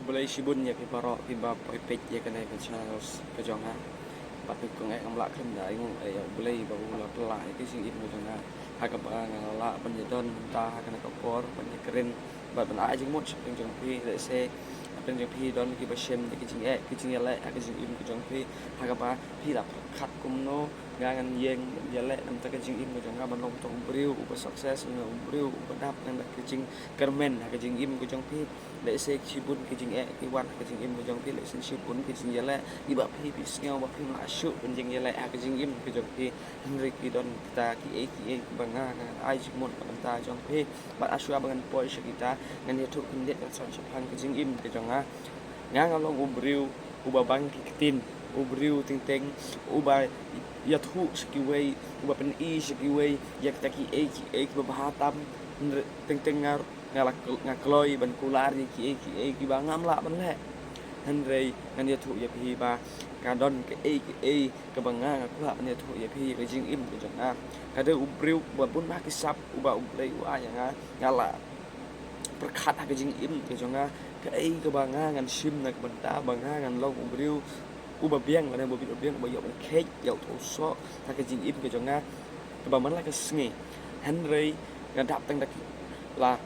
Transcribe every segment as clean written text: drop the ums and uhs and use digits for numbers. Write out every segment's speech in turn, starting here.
boleh sibun ya piparo piba pipit ya kena Charles kejonga tapi kung ang lak kan dai ngung ya boleh baru la pelak ke sing ibu kejonga haka ba ngala penjedon ta kena kapor penyekeren ba ban a jing mot jong pi le se pen jong pi don ki ba shem ke jing ya le ke jing im ke jong pi haka ba pi la khat kum no ngan yeng ya le nam ta ke jing im ke jong ban long tong briu ba success no briu ba dap ngan ke jing kermen ke jing im ke jong pi le se sibun ke jing ke wan ke jing im ke jong pi le se sibun ke jing ya le i ba pi ngau ba pi ma shu pen jing ya le ke jing im ke jong pi henry ki don kita ki banga ai jing mon ban ta jong pi ba asua bangan poi se kita ngan ya thu kin det son chapang ke jing im ke jong ngang long ubriu uba bang ki tin ubriu ting ting uba ya thu skiway uba pen i skiway ya kita ki ba bahatam ting ting ngar ngakloi ban kular ki bangam la ban le henry ngan ya thu ya pi ba kadon ke ke banga ngakula ban ya thu ya pi ke jing im ke jong kade ubriu ba bun ma ki sap uba ublei wa ya ngala perkhat ke jing im ke jong ke banga ngan sim na ke benta banga ngan long ubriu uba biang ngane bo biang bo yo kek yo to so ta ke jing im ke jong ke ba man la ke sngi henry ngadap tang dak la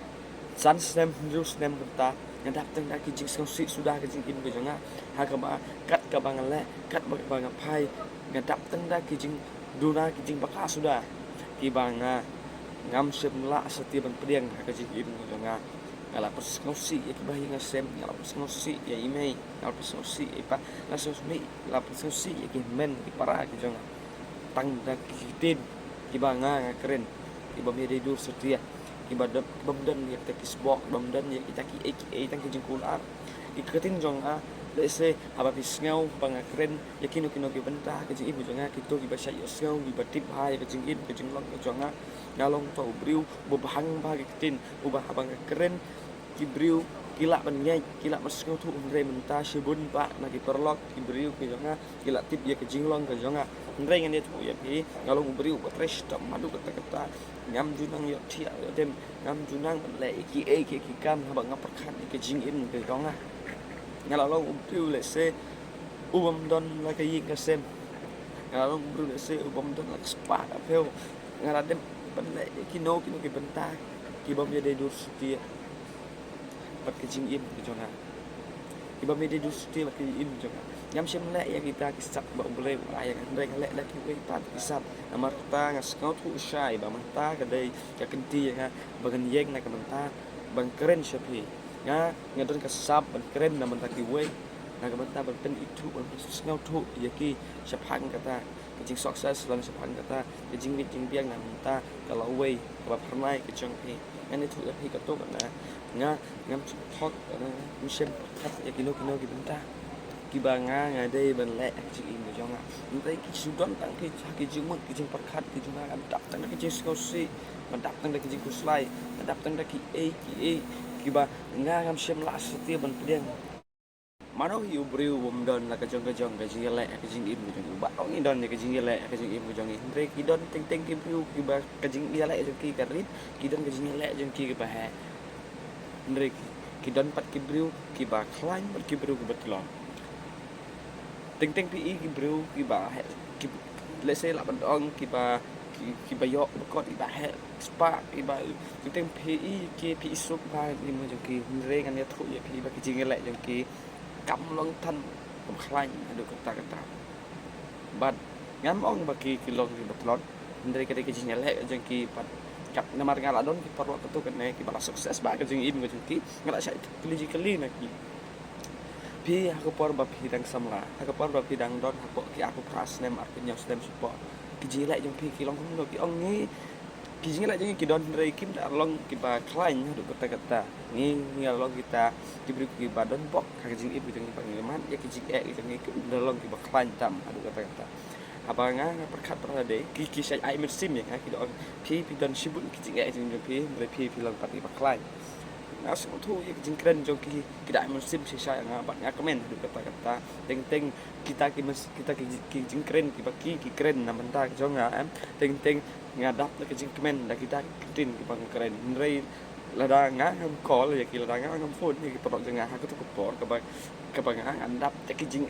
san snem hiru snem benta ngadap tang dak ki jing si sudah ke jing im ke jong ha ka ba kat ka bang le kat ba bang pai ngadap tang dak ki jing duna ki jing baka sudah ki banga ngam sem la setiap ban pedeng ha ke jing im ke jong ngala pers ngosi ya ki bahi ngasem ngala pers ngosi ya imei ngala pers ngosi pa la sosmi la pers ngosi ya ki men ki para ki jong tang dak ki tin ki banga keren ki bam de dur setia ki badap bamdan ya kita kisbok bamdan ya kita ki tang ki jing kular ki ketin jong le se haba pis ngau banga keren ya kino ki benta ki jing im jong ki to ki ba shay ngau ki batip hai ki jing im ki jing long ki jong ngalong to briu bobahang ba ki tin ubah banga keren ki briu kila ban nyai kila mas ngau thu re menta sibun ba na ki perlok ki briu ki jong kila tip ya ki jing long ki jong re ngan ya thu ya pi ngalong briu ba tres tam madu kata ngam junang ya thia dem ngam junang ban le ki kam ba ngap perkhan ki jing im ki jong ngalong briu le se ubam don la ka yin ka sem ngalong briu le se ubam don la spa apel ngala dem ban le kino ki benta ki bam ya de dur setia pat ke jing im ke jong ki bam de dur setia pat ke im jong nyam sem le ya kita kisap ba boleh ayang reng le la ki we pat kisap amar ta ngas ngau thu shai ba manta ka dei ka kenti ya bagan yeng na ka manta bang keren sapi nga ngadon ka sap ban keren na manta ki we na ka manta ban pen itu ban ngau thu ya ki sapang kata jing sukses lan sapang kata jing biang na manta kalau we ba pernai ke jong pi ngan itu ya pi ka to na nga ngam thot misem khat ya kino ki benta ki banga ngadai ban le jing im jong ntai ki sudan tang ki jing mot ki jing perkhat ki jong am dap tang ki jing skosi ban dap tang ki jing kuslai dap tang ki ki ba ngam sem la setia ban pedeng mano yu briu bom don la ka jong ka jing le ka jing im jong ba ong don ka jing le ka jing im jong ntai ki don teng ki briu ki ba ka jing le jong ki karit ki don ka jing le jong ki ba ha ntai ki don pat ki briu ki ba klain pat ki briu ki betlong teng pi ki briu ki ba ki le se la ban ong ki ba yo ko ki ba he spa ki ba teng pi ki sup ba ni mo jong ki re ngan ya thu ya pi ba ki jing le jong ki kam long than kom khlain adu kata bat ngam ong ba ki long ki betlon ndre ka ki jing le jong ki pat kap namar ngala don ki perlu tu kan ki ba sukses ba ka jing im jong ki ngala sai kali na ki pi aku por ba pi dang samla aku por ba pi dang don aku pras nem aku nyos nem support ki jile jong pi ki long no ki ong ni ki jile jong ki don rei kim da long ki ba klain du kata ni long kita ki bri ki ba don bok ka jing ibu jong pa ngeman ya ki jing jong ki long ki ba klain tam adu kata apa nga perkat perade ki sai ai mesim ya ki don pi don sibun ki jing jong pi pi long pa ki ba klain ngau semua tu ya jing keren jong ki dai mesim si saya ngabat nga komen du kata teng kita jing keren ki keren na menta jong teng ngadap ke jing komen da kita tin ki bang keren rei ladangan ngam call ya ki ladangan ngam phone ni perok jengah aku tu kepor kebangan andap te kijing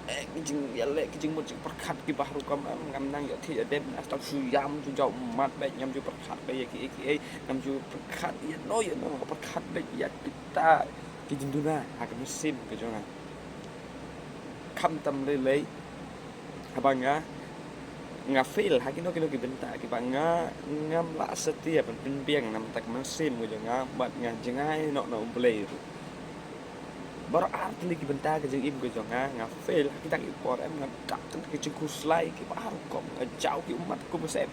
ya le kijing mut perkat ki bahru kam ngam nang ya thi den asal suyam ju jau mat be nyam ju perkat be ya ki ngam ju perkat ya no perkat be ya kita kijing duna hak mesin ke jangan kham tam le abanga ngafil hakino kino kibenta kibanga ngam la setiap penbiang nam tak mesin mo janga bat nga jengai no play bar atli kibenta ke jeng im ke janga ngafil kita impor em ngam tak ke jeng kuslai ki par kom jauh ki umat ku mesem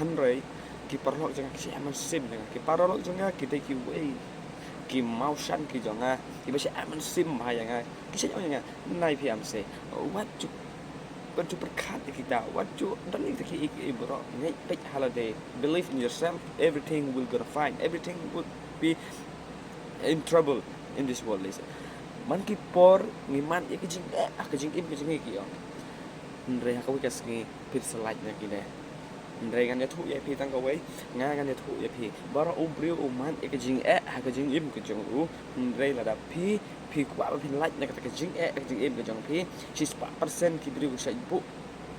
hanrei ki parlok janga ki mesin janga ki parlok janga kita ki way ki motion ki janga ki basi mesin ha janga ki se janga nai pm se what but to perkat kita what you don't need to keep bro take holiday believe in yourself everything will gonna fine everything will be in trouble in this world listen man ki por ngiman ya kijing kijing im kijing ki yo ndre ha ka wikas ngi pir slide na ki ne ndre gan ya thu ya pi tang ka wei nga gan ya thu ya pi bara ubrio uman ya kijing ha kijing im kijing u ndre la da pi kwa pin like na kata kijing kijing im kijing pi 10% ki brio sa ibu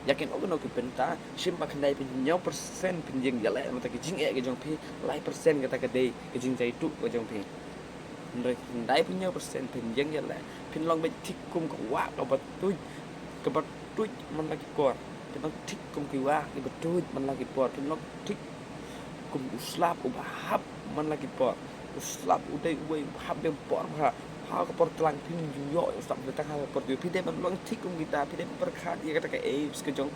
yakin ogo no ki penta sim pa khandai pin 9% pin jing ya le mata kijing kijing pi lai persen kata ka dei kijing jai tu kijing pi ndre khandai pin 9% pin jing ya le pin long be thik kum ka wa ka batui man lagi kor pin long thik kum ki wa ki batui man lagi por pin long thik kum uslap ubahap man lagi por uslap udai uai hab dem por ha hal ke portlang pin yo stop datang hal port yo pide man long tik kum kita pide perkat ya kata ke ke jong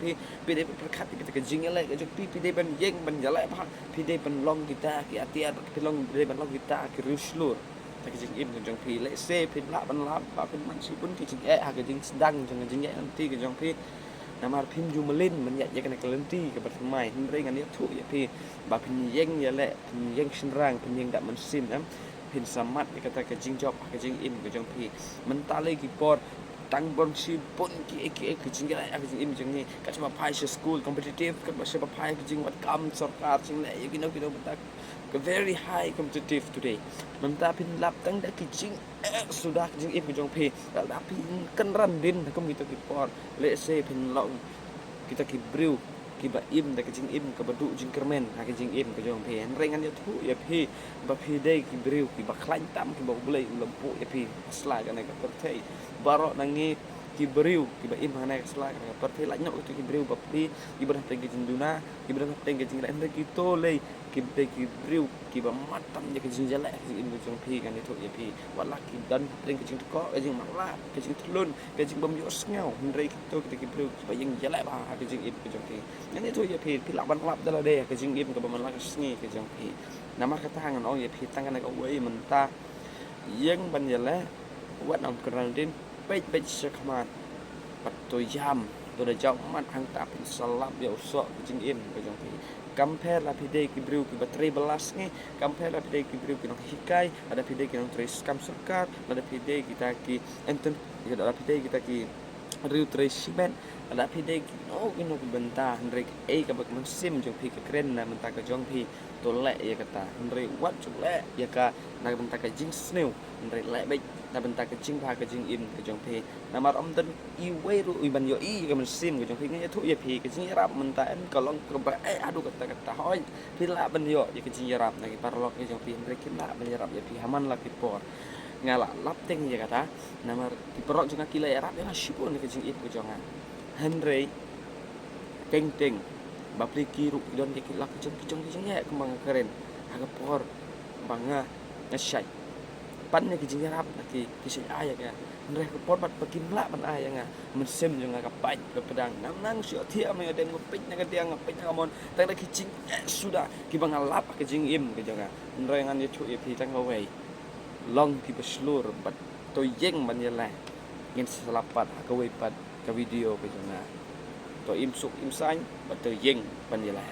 pide perkat kita ke jingele ke jong pide ban yeng ban jala ba pide ban long kita ki atia pide long pide ban long kita ki ruslur ta ke jing im ke jong pi le se pin la ban la ba pin man si pun ki jing ha ke jing sedang jong jing nanti ke jong pi namar pin ju melin man ya ke ke lenti ke bermai hindre ngan ya thu ya pi ba pin yeng ya le pin yeng sinrang pin yeng dak man sim am pin samat kata ke jing job ke jing im ke jong pi mentale ki por tang bon si pun ki ke jing la ke jing im jing ni ka cuma pai school competitive ka ba se pai ke jing wat kam sarkar jing la you know betak ke very high competitive today menta pin lap tang da ki jing sudah jing im ke jong pi la pin kan ran din ka mi to ki por le se pin long kita ki briu ki ba im da ke jing im ka badu jing kermen ha ke jing im ke jong pi rengan ya thu ya pi ba pi dei ki briu ki ba khlain tam ki ba bulai lempu ya pi sla ka na ka perthei baro nangi ki briu ki ba im hana ka sla ka perthei la nyok ki briu ba pi ki ba teng ki jing duna ki ba teng ki jing la ki to le ki be ki briu ki ba matam ya ke jing jala ki im ke jong pi kan itu ya pi wala ki dan teng ki jing ko ke jing mala ke jing thlun ke jing bam yo sngau ndrei ki to ki briu ba jing jala ba ke jing im ke jong pi ini tu ya pi pi laban lab dala de ke jing im ke ba man la sngi ke jong pi namar kata hangan ong ya pi tangan ka wei menta yeng ban jala wat am kerang din pej sekman pat to yam to da jaw mat hang ta pin salap ya usok ke jing im ke jong pi compare la pide ki briu ki baterai belas ni compare la pide ki briu ki nong hikai ada pide ki nong tres kam sarkar ada pide kita ki enten ada pide kita ki riu tres simen ada pide ki no ki no benta ndrek ka bak man sim jong pi ke kren na menta ka jong pi to le ya kata ndrek wat jong le ya ka na benta ka jing sneu ndrek le bai na benta ka jing pha ka jing im ka jong pi na mar om ten i we ru i ban yo i ka man sim ka jong pi ngai thu ya pi ka jing rap menta en ka long ka ba adu kata hoi pi la ban yo ya ka jing rap na ki parlok ka jong pi ndrek ki la ban rap ya pi haman la ki por ngala lap teng ya kata na mar ki porok jong ki la rap ya shipun ka jing im ka jong Henry teng bapli kiru don ke lak jong ya kemang keren haga por banga ngasai pan ne kijing rap ki kisai aya ka ndre ko por bat pakin la ban aya nga mensem jong ka pai ke pedang nang sio thia me den ngopit na ka tiang ngopit na mon tang da kijing sudah ki bang lap ke jing im ke jong ndre ngan ye thu ye pi tang away long ki beslur bat to yeng ban ye la ngin salapat ka we pat ka video ke jong to im suk im san bat to yeng ban ye la